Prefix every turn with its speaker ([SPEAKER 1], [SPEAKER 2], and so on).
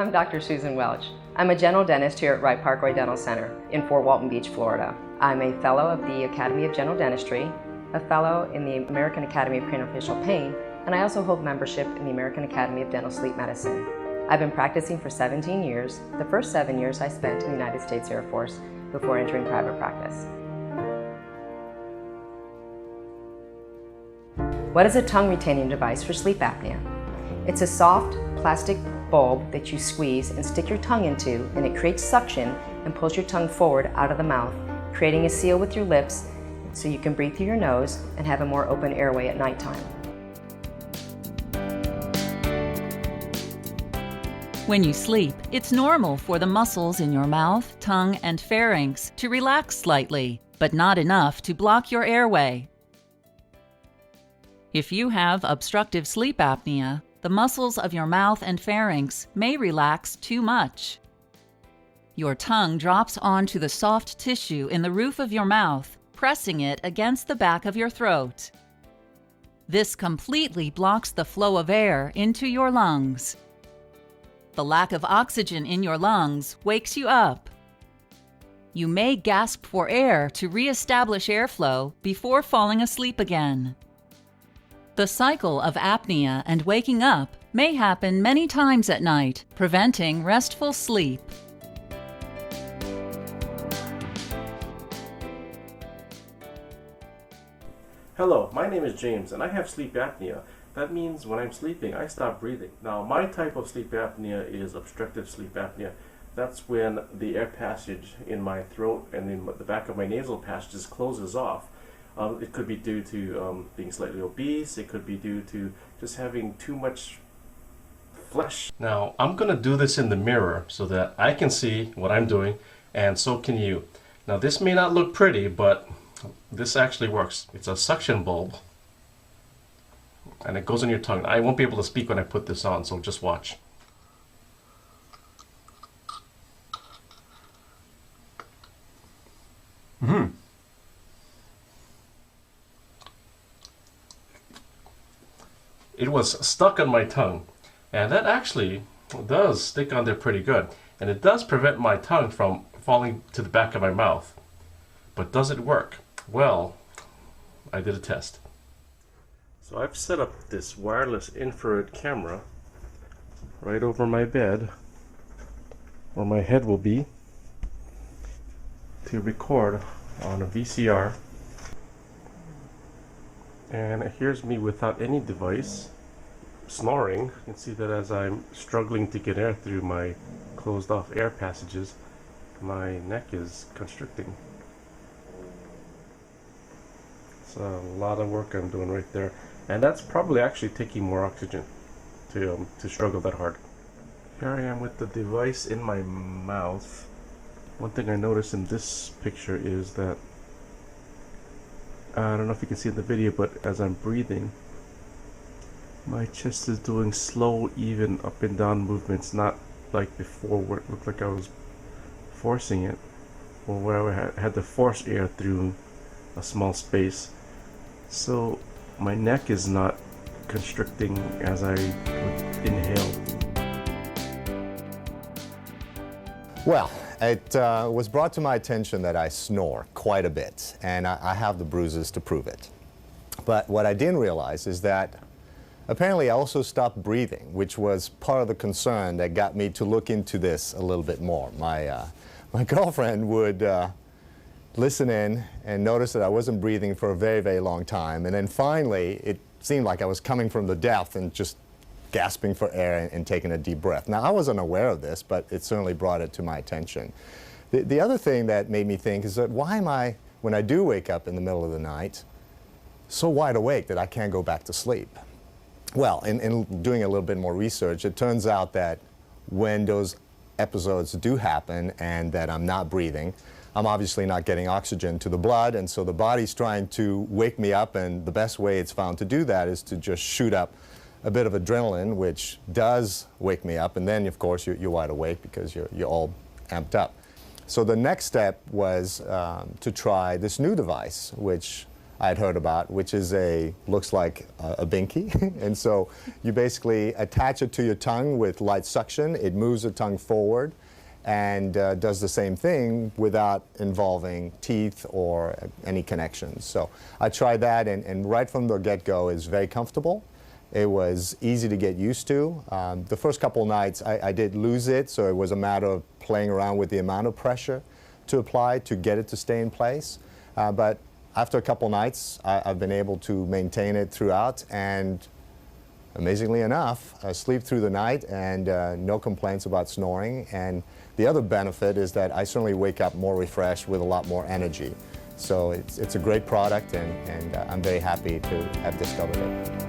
[SPEAKER 1] I'm Dr. Susan Welch. I'm a general dentist here at Wright Parkway Dental Center in Fort Walton Beach, Florida. I'm a fellow of the Academy of General Dentistry, a fellow in the American Academy of Craniofacial Pain, and I also hold membership in the American Academy of Dental Sleep Medicine. I've been practicing for 17 years. The first 7 years I spent in the United States Air Force before entering private practice. What is a tongue retaining device for sleep apnea? It's a soft plastic bulb that you squeeze and stick your tongue into, and it creates suction and pulls your tongue forward out of the mouth, creating a seal with your lips so you can breathe through your nose and have a more open airway at nighttime.
[SPEAKER 2] When you sleep, it's normal for the muscles in your mouth, tongue, and pharynx to relax slightly, but not enough to block your airway. If you have obstructive sleep apnea, the muscles of your mouth and pharynx may relax too much. Your tongue drops onto the soft tissue in the roof of your mouth, pressing it against the back of your throat. This completely blocks the flow of air into your lungs. The lack of oxygen in your lungs wakes you up. You may gasp for air to re-establish airflow before falling asleep again. The cycle of apnea and waking up may happen many times at night, preventing restful sleep.
[SPEAKER 3] Hello, my name is James and I have sleep apnea. That means when I'm sleeping, I stop breathing. Now, my type of sleep apnea is obstructive sleep apnea. That's when the air passage in my throat and in the back of my nasal passages closes off. It could be due to being slightly obese. It could be due to just having too much flesh. Now, I'm going to do this in the mirror so that I can see what I'm doing, and so can you. Now, this may not look pretty, but this actually works. It's a suction bulb, and it goes in your tongue. I won't be able to speak when I put this on, so just watch. It was stuck on my tongue, and that actually does stick on there pretty good, and it does prevent my tongue from falling to the back of my mouth. But does it work? Well, I did a test. So I've set up this wireless infrared camera right over my bed, where my head will be, to record on a VCR. And here's me without any device, snoring. You can see that as I'm struggling to get air through my closed off air passages, my neck is constricting. It's a lot of work I'm doing right there. And that's probably actually taking more oxygen to struggle that hard. Here I am with the device in my mouth. One thing I noticed in this picture is that, I don't know if you can see in the video, but as I'm breathing, my chest is doing slow, even up and down movements, not like before where it looked like I was forcing it, or where I had to force air through a small space. So my neck is not constricting as I would inhale.
[SPEAKER 4] Well, it was brought to my attention that I snore quite a bit, and I have the bruises to prove it. But what I didn't realize is that apparently I also stopped breathing, which was part of the concern that got me to look into this a little bit more. My girlfriend would listen in and notice that I wasn't breathing for a very, very long time, and then finally it seemed like I was coming from the depth and just gasping for air and taking a deep breath. Now, I wasn't aware of this, but it certainly brought it to my attention. The other thing that made me think is that why am I, when I do wake up in the middle of the night, so wide awake that I can't go back to sleep? Well, in doing a little bit more research, it turns out that when those episodes do happen and that I'm not breathing, I'm obviously not getting oxygen to the blood, and so the body's trying to wake me up, and the best way it's found to do that is to just shoot up a bit of adrenaline, which does wake me up, and then of course you're wide awake because you're all amped up. So the next step was to try this new device, which I'd heard about, which is looks like a binky. And so you basically attach it to your tongue with light suction. It moves the tongue forward and does the same thing without involving teeth or any connections. So I tried that, and right from the get-go, it's very comfortable. It was easy to get used to. The first couple nights, I did lose it, so it was a matter of playing around with the amount of pressure to apply to get it to stay in place. But after a couple nights, I've been able to maintain it throughout, and amazingly enough, I sleep through the night and no complaints about snoring. And the other benefit is that I certainly wake up more refreshed with a lot more energy. So it's a great product, and I'm very happy to have discovered it.